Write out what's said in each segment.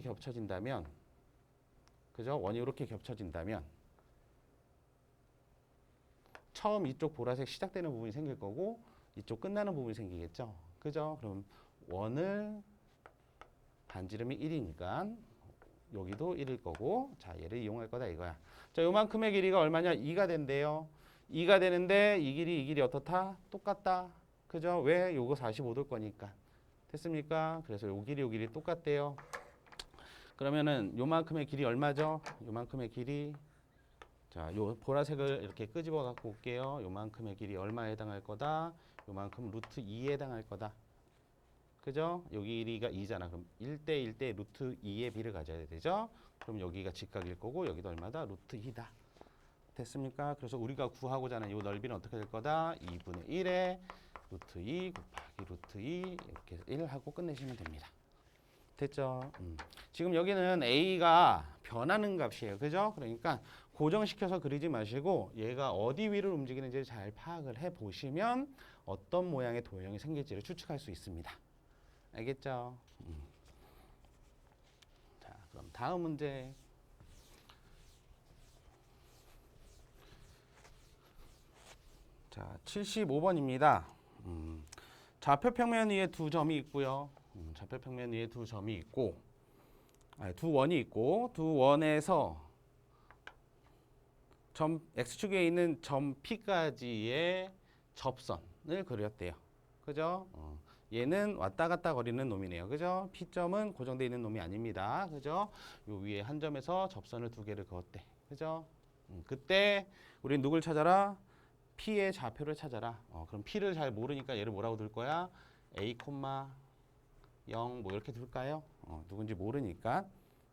겹쳐진다면, 그죠? 원이 이렇게 겹쳐진다면 처음 이쪽 보라색 시작되는 부분이 생길 거고 이쪽 끝나는 부분이 생기겠죠. 그죠? 그럼 원을 반지름이 1이니까 여기도 1일 거고, 자, 얘를 이용할 거다 이거야. 자, 요만큼의 길이가 얼마냐? 2가 된대요. 2가 되는데 이 길이 어떻다? 똑같다. 그죠? 왜? 요거 45도일 거니까. 됐습니까? 그래서 요 길이 똑같대요. 그러면은 요만큼의 길이 얼마죠? 요만큼의 길이, 자, 요 보라색을 이렇게 끄집어 갖고 올게요. 요만큼의 길이 얼마에 해당할 거다? 요만큼 루트 2에 해당할 거다. 그죠? 여기 길이가 2잖아. 그럼 1대 1대 루트 2의 비를 가져야 되죠? 그럼 여기가 직각일 거고 여기도 얼마다? 루트 2다. 됐습니까? 그래서 우리가 구하고자 하는 이 넓이는 어떻게 될 거다? 2분의 1에 루트 2 곱하기 루트 2 이렇게 1 하고 끝내시면 됩니다. 됐죠? 지금 여기는 A가 변하는 값이에요. 그죠? 그러니까 고정시켜서 그리지 마시고 얘가 어디 위를 움직이는지 잘 파악을 해 보시면 어떤 모양의 도형이 생길지를 추측할 수 있습니다. 알겠죠? 자, 그럼 다음 문제. 자, 75번입니다. 좌표 평면 위에 두 점이 있고요. 좌표 평면 위에 두 점이 있고, 두 원이 있고, 두 원에서 점 X축에 있는 점 P까지의 접선을 그렸대요. 그죠? 얘는 왔다 갔다 거리는 놈이네요. 그죠? P점은 고정되어 있는 놈이 아닙니다. 그죠? 요 위에 한 점에서 접선을 두 개를 그었대. 그죠? 그때 우린 누굴 찾아라? P의 좌표를 찾아라. 그럼 P를 잘 모르니까 얘를 뭐라고 둘 거야? A, 0 뭐 이렇게 둘까요? 누군지 모르니까.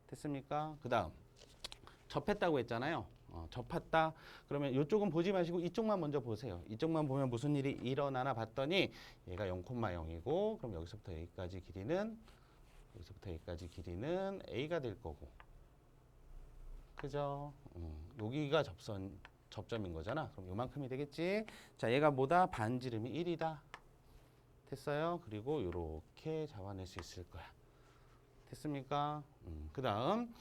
됐습니까? 그 다음 접했다고 했잖아요. 접했다. 그러면 이쪽은 보지 마시고 이쪽만 먼저 보세요. 이쪽만 보면 무슨 일이 일어나나 봤더니 얘가 0,0이고 그럼 여기서부터 여기까지 길이는 A가 될 거고. 그죠? 여기가 접점인 거잖아. 그럼 요만큼이 되겠지? 자, 얘가 뭐다? 반지름이 1이다. 됐어요? 그리고 요렇게 잡아낼 수 있을 거야. 됐습니까? 그 다음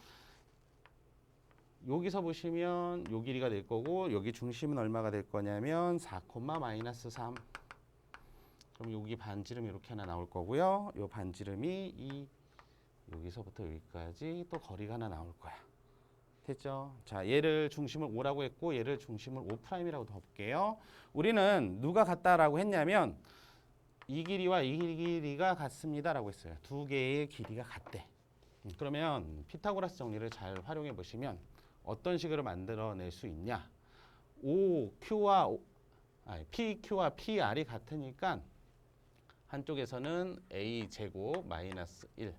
여기서 보시면 요 길이가 될 거고 여기 중심은 얼마가 될 거냐면 4, 마이너스 3. 그럼 여기 반지름 이렇게 하나 나올 거고요. 요 반지름이 2. 여기서부터 여기까지 또 거리가 하나 나올 거야. 됐죠? 자, 얘를 중심을 5라고 했고 얘를 중심을 5'이라고 둬볼게요. 우리는 누가 같다라고 했냐면 이 길이와 이 길이가 같습니다라고 했어요. 두 개의 길이가 같대. 그러면 피타고라스 정리를 잘 활용해 보시면 어떤 식으로 만들어낼 수 있냐? PQ와 PR이 같으니까 한쪽에서는 A 제곱 마이너스 1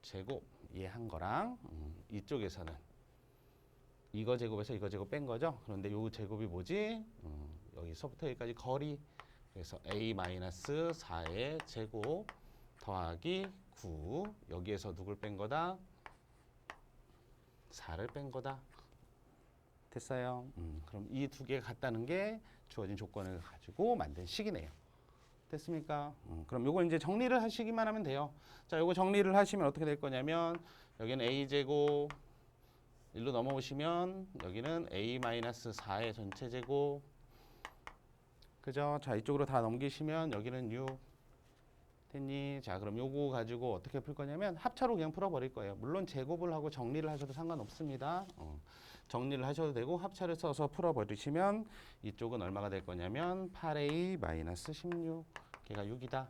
제곱 얘한 거랑 이쪽에서는 이거 제곱에서 이거 제곱 뺀 거죠. 그런데 요 제곱이 뭐지? 여기서부터 여기까지 거리. 그래서 A-4의 제곱 더하기 9. 여기에서 누굴 뺀 거다? 4를 뺀 거다. 됐어요? 그럼 이 두 개가 같다는 게 주어진 조건을 가지고 만든 식이네요. 됐습니까? 그럼 요거 이제 정리를 하시기만 하면 돼요. 자, 요거 정리를 하시면 어떻게 될 거냐면 여기는 A제곱 1로 넘어오시면 여기는 A-4의 전체 제곱. 그죠? 자, 이쪽으로 다 넘기시면 여기는 6. 됐니? 자, 그럼 요거 가지고 어떻게 풀 거냐면 합차로 그냥 풀어버릴 거예요. 물론 제곱을 하고 정리를 하셔도 상관없습니다. 정리를 하셔도 되고 합차를 써서 풀어버리시면 이쪽은 얼마가 될 거냐면 8A-16. 걔가 6이다.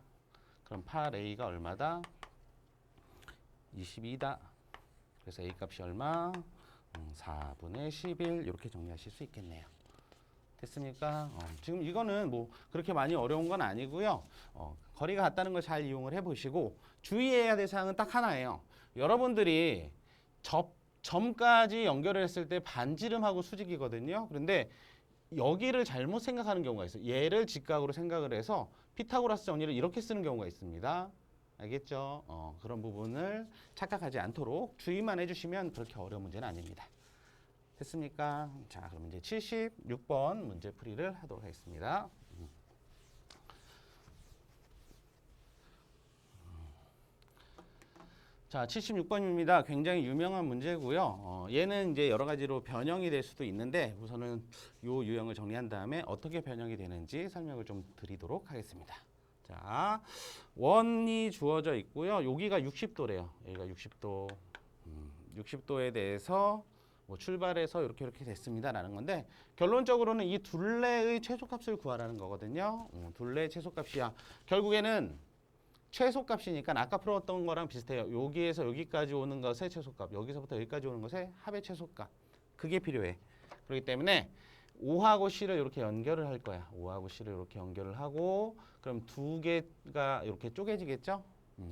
그럼 8A가 얼마다? 22다. 그래서 A 값이 얼마? 4분의 11 이렇게 정리하실 수 있겠네요. 됐습니까? 지금 이거는 뭐 그렇게 많이 어려운 건 아니고요. 거리가 같다는 걸 잘 이용을 해보시고 주의해야 될 사항은 딱 하나예요. 여러분들이 점까지 연결을 했을 때 반지름하고 수직이거든요. 그런데 여기를 잘못 생각하는 경우가 있어요. 얘를 직각으로 생각을 해서 피타고라스 정리를 이렇게 쓰는 경우가 있습니다. 알겠죠? 그런 부분을 착각하지 않도록 주의만 해주시면 그렇게 어려운 문제는 아닙니다. 됐습니까? 자, 그럼 이제 76번 문제 풀이를 하도록 하겠습니다. 자, 76번입니다. 굉장히 유명한 문제고요. 얘는 이제 여러 가지로 변형이 될 수도 있는데 우선은 요 유형을 정리한 다음에 어떻게 변형이 되는지 설명을 좀 드리도록 하겠습니다. 자, 원이 주어져 있고요. 여기가 60도래요. 여기가 60도. 60도에 대해서 뭐 출발해서 이렇게 됐습니다라는 건데 결론적으로는 이 둘레의 최소값을 구하라는 거거든요. 둘레의 최소값이야. 결국에는 최소값이니까 아까 풀었던 거랑 비슷해요. 여기에서 여기까지 오는 것의 최소값, 여기서부터 여기까지 오는 것의 합의 최소값. 그게 필요해. 그렇기 때문에 5하고 C를 이렇게 연결을 할 거야. 5하고 C를 이렇게 연결을 하고 그럼 두 개가 이렇게 쪼개지겠죠?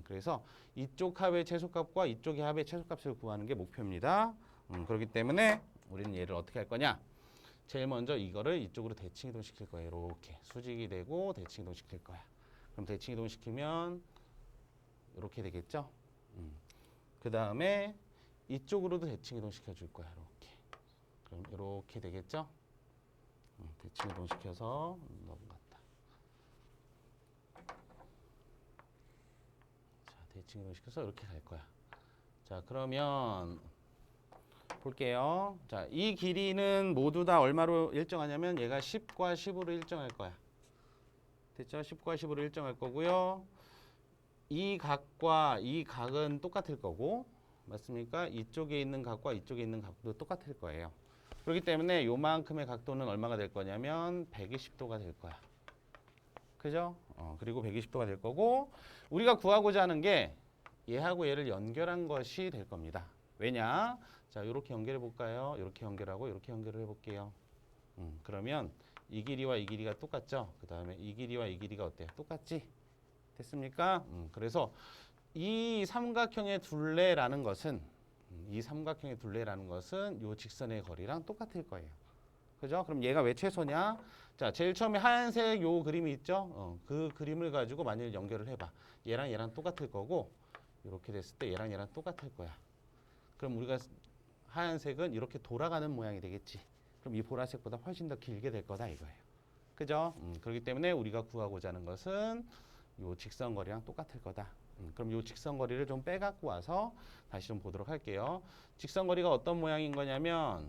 그래서 이쪽 합의 최소값과 이쪽의 합의 최소값을 구하는 게 목표입니다. 그렇기 때문에 우리는 얘를 어떻게 할 거냐? 제일 먼저 이거를 이쪽으로 대칭 이동시킬 거예요. 이렇게 수직이 되고 대칭 이동시킬 거야. 그럼 대칭 이동시키면 이렇게 되겠죠? 그 다음에 이쪽으로도 대칭 이동시켜 줄 거야. 이렇게. 그럼 이렇게 되겠죠? 대칭 이동시켜서 넘어갔다. 자, 대칭 이동시켜서 이렇게 갈 거야. 자, 그러면 볼게요. 자, 이 길이는 모두 다 얼마로 일정하냐면 얘가 10과 10으로 일정할 거야. 됐죠? 10과 10으로 일정할 거고요. 이 각과 이 각은 똑같을 거고 맞습니까? 이쪽에 있는 각과 이쪽에 있는 각도 똑같을 거예요. 그렇기 때문에 요만큼의 각도는 얼마가 될 거냐면 120도가 될 거야. 그죠? 그리고 120도가 될 거고 우리가 구하고자 하는 게 얘하고 얘를 연결한 것이 될 겁니다. 왜냐? 자, 이렇게 연결해 볼까요? 이렇게 연결하고 이렇게 연결을 해 볼게요. 그러면 이 길이와 이 길이가 똑같죠? 그 다음에 이 길이와 이 길이가 어때요? 똑같지? 됐습니까? 그래서 이 삼각형의 둘레라는 것은 이 삼각형의 둘레라는 것은 이 직선의 거리랑 똑같을 거예요. 그죠? 그럼 얘가 왜 최소냐? 자, 제일 처음에 하얀색 요 그림이 있죠? 그 그림을 가지고 만일 연결을 해봐. 얘랑 얘랑 똑같을 거고 이렇게 됐을 때 얘랑 얘랑 똑같을 거야. 그럼 우리가 하얀색은 이렇게 돌아가는 모양이 되겠지. 그럼 이 보라색보다 훨씬 더 길게 될 거다 이거예요. 그죠? 그렇기 때문에 우리가 구하고자 하는 것은 요 직선거리랑 똑같을 거다. 그럼 요 직선거리를 좀 빼갖고 와서 다시 좀 보도록 할게요. 직선거리가 어떤 모양인 거냐면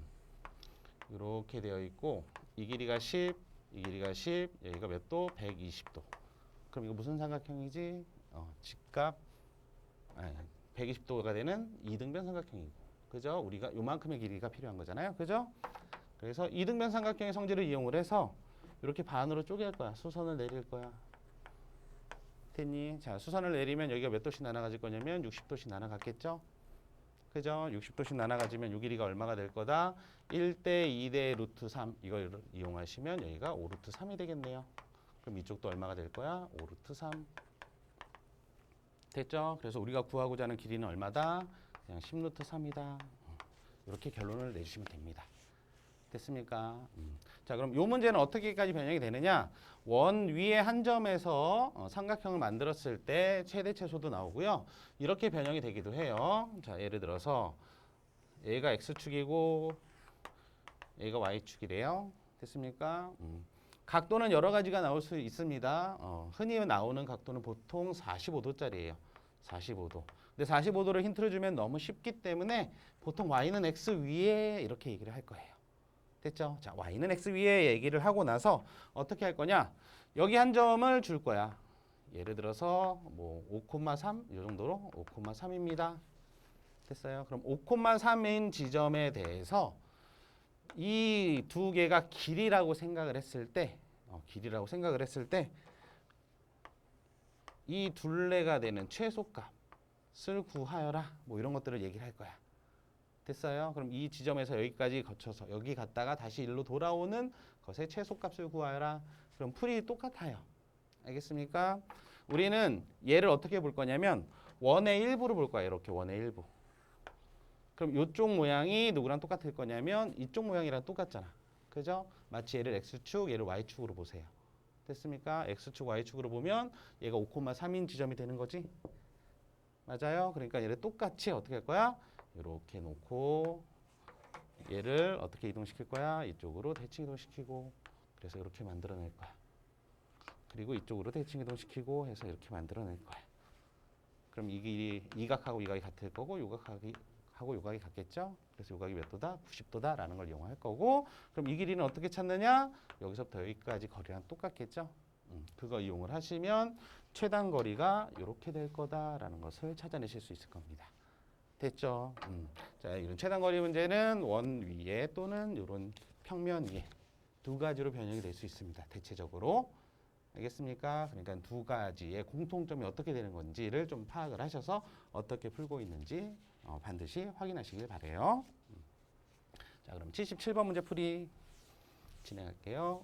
이렇게 되어 있고 이 길이가 10, 이 길이가 10, 여기가 몇 도? 120도. 그럼 이거 무슨 삼각형이지? 직각 120도가 되는 이등변 삼각형이고. 그죠? 우리가 요만큼의 길이가 필요한 거잖아요. 그죠? 그래서 이등변 삼각형의 성질을 이용을 해서 이렇게 반으로 쪼갤 거야. 수선을 내릴 거야. 됐니? 자, 수선을 내리면 여기가 몇 도씩 나눠가질 거냐면 60도씩 나눠갔겠죠? 그죠? 60도씩 나눠가지면 요 길이가 얼마가 될 거다? 1대 2대 루트 3 이걸 이용하시면 여기가 5 루트 3이 되겠네요. 그럼 이쪽도 얼마가 될 거야? 5 루트 3. 됐죠? 그래서 우리가 구하고자 하는 길이는 얼마다? 그냥 10 루트 3이다. 이렇게 결론을 내주시면 됩니다. 됐습니까? 자, 그럼 이 문제는 어떻게까지 변형이 되느냐? 원 위에 한 점에서 삼각형을 만들었을 때 최대 최소도 나오고요. 이렇게 변형이 되기도 해요. 자, 예를 들어서 얘가 x축이고 얘가 y축이래요. 됐습니까? 각도는 여러 가지가 나올 수 있습니다. 흔히 나오는 각도는 보통 45도짜리예요. 45도. 근데 45도를 힌트를 주면 너무 쉽기 때문에 보통 y는 x 위에 이렇게 얘기를 할 거예요. 됐죠? 자, y는 x 위에 얘기를 하고 나서 어떻게 할 거냐? 여기 한 점을 줄 거야. 예를 들어서 뭐 5,3 이 정도로 5,3입니다. 됐어요? 그럼 5,3인 지점에 대해서 이 두 개가 길이라고 생각을 했을 때 이 둘레가 되는 최소값을 구하여라. 뭐 이런 것들을 얘기를 할 거야. 됐어요? 그럼 이 지점에서 여기까지 거쳐서 여기 갔다가 다시 일로 돌아오는 것의 최소값을 구하여라. 그럼 풀이 똑같아요. 알겠습니까? 우리는 얘를 어떻게 볼 거냐면 원의 일부를 볼 거야. 이렇게 원의 일부. 그럼 이쪽 모양이 누구랑 똑같을 거냐면 이쪽 모양이랑 똑같잖아. 그죠? 마치 얘를 x축, 얘를 y축으로 보세요. 됐습니까? x축, y축으로 보면 얘가 5,3인 지점이 되는 거지. 맞아요? 그러니까 얘를 똑같이 어떻게 할 거야? 이렇게 놓고 얘를 어떻게 이동시킬 거야? 이쪽으로 대칭 이동시키고 그래서 이렇게 만들어낼 거야. 그리고 이쪽으로 대칭 이동시키고 해서 이렇게 만들어낼 거야. 그럼 이 길이 이 각하고 이 각이 같을 거고 요 각하고 요 각이 같겠죠? 그래서 요 각이 몇 도다? 90도다라는 걸 이용할 거고 그럼 이 길이는 어떻게 찾느냐? 여기서부터 여기까지 거리랑 똑같겠죠? 그거 이용을 하시면 최단 거리가 이렇게 될 거다라는 것을 찾아내실 수 있을 겁니다. 됐죠? 자, 이런 최단 거리 문제는 원 위에 또는 이런 평면 위에 두 가지로 변형이 될 수 있습니다. 대체적으로. 알겠습니까? 그러니까 두 가지의 공통점이 어떻게 되는 건지를 좀 파악을 하셔서 어떻게 풀고 있는지 반드시 확인하시길 바래요. 자, 그럼 77번 문제 풀이 진행할게요.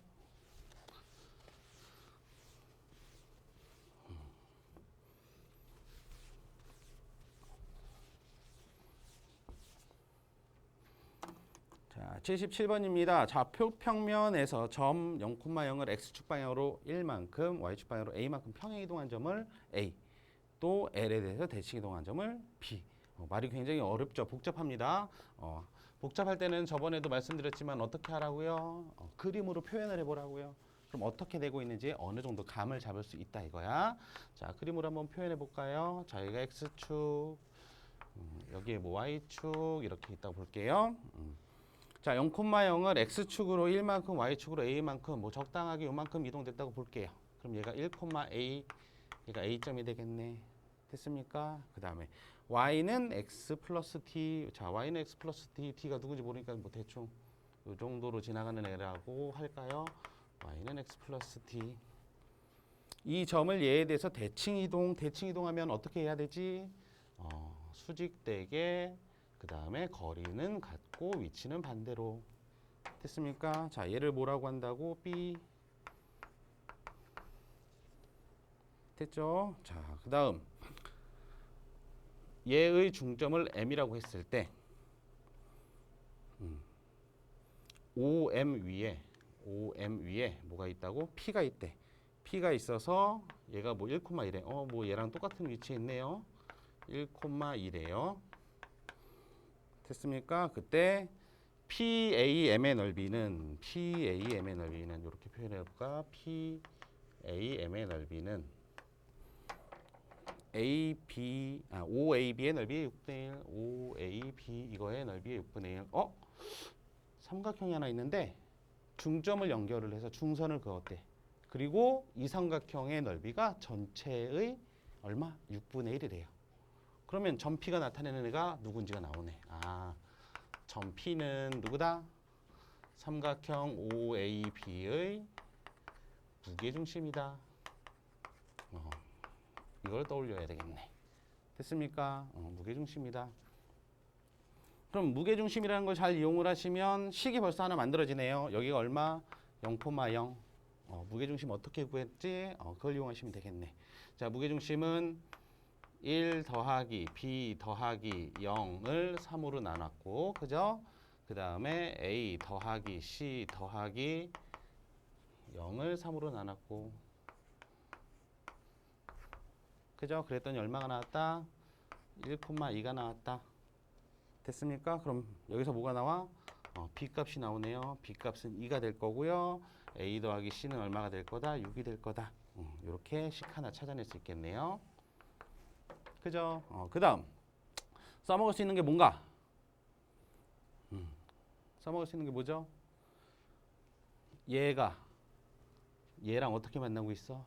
자, 77번입니다. 좌표 평면에서 점 0,0을 x축 방향으로 1만큼, y축 방향으로 a만큼 평행 이동한 점을 a, 또 l에 대해서 대칭 이동한 점을 b. 말이 굉장히 어렵죠. 복잡합니다. 복잡할 때는 저번에도 말씀드렸지만 어떻게 하라고요? 그림으로 표현을 해보라고요. 그럼 어떻게 되고 있는지 어느 정도 감을 잡을 수 있다 이거야. 자, 그림으로 한번 표현해 볼까요? 자, 여기가 x축, 여기에 뭐 y축 이렇게 있다고 볼게요. 자, 0,0을 x축으로 1만큼, y축으로 a만큼 뭐 적당하게 요만큼 이동됐다고 볼게요. 그럼 얘가 1,a, 얘가 a점이 되겠네. 됐습니까? 그 다음에 y는 x 플러스 t. 자, y는 x 플러스 t, t가 누군지 모르니까 뭐 대충 이 정도로 지나가는 애라고 할까요? y는 x 플러스 t. 이 점을 얘에 대해서 대칭 이동하면 어떻게 해야 되지? 수직되게 그 다음에 거리는 같고 위치는 반대로. 됐습니까? 자, 얘를 뭐라고 한다고? B. 됐죠? 자, 그 다음 얘의 중점을 M이라고 했을 때 OM 위에 뭐가 있다고? P가 있대. P가 있어서 얘가 뭐 1,1래. 뭐 얘랑 똑같은 위치에 있네요. 1,1이래요. 됐습니까? 그때 PAM의 넓이는 이렇게 표현해 볼까? PAM의 넓이는 OAB의 넓이의 6분의 1, OAB 이거의 넓이의 6분의 1. 삼각형이 하나 있는데 중점을 연결을 해서 중선을 그었대. 그리고 이 삼각형의 넓이가 전체의 얼마? 6분의 1이래요. 그러면 점 P가 나타내는 애가 누군지가 나오네. 점 P는 누구다? 삼각형 OAB의 무게중심이다. 이걸 떠올려야 되겠네. 됐습니까? 무게중심이다. 그럼 무게중심이라는 걸 잘 이용을 하시면 식이 벌써 하나 만들어지네요. 여기가 얼마? 0,0. 무게중심 어떻게 구했지? 그걸 이용하시면 되겠네. 자, 무게중심은 1 더하기 B 더하기 0을 3으로 나눴고, 그죠? 그 다음에 A 더하기 C 더하기 0을 3으로 나눴고, 그죠? 그랬더니 얼마가 나왔다? 1,2가 나왔다. 됐습니까? 그럼 여기서 뭐가 나와? B 값이 나오네요. B 값은 2가 될 거고요. A 더하기 C는 얼마가 될 거다? 6이 될 거다. 이렇게 식 하나 찾아낼 수 있겠네요. 그죠? 그 다음 써먹을 수 있는 게 뭔가? 써먹을 수 있는 게 뭐죠? 얘가 얘랑 어떻게 만나고 있어?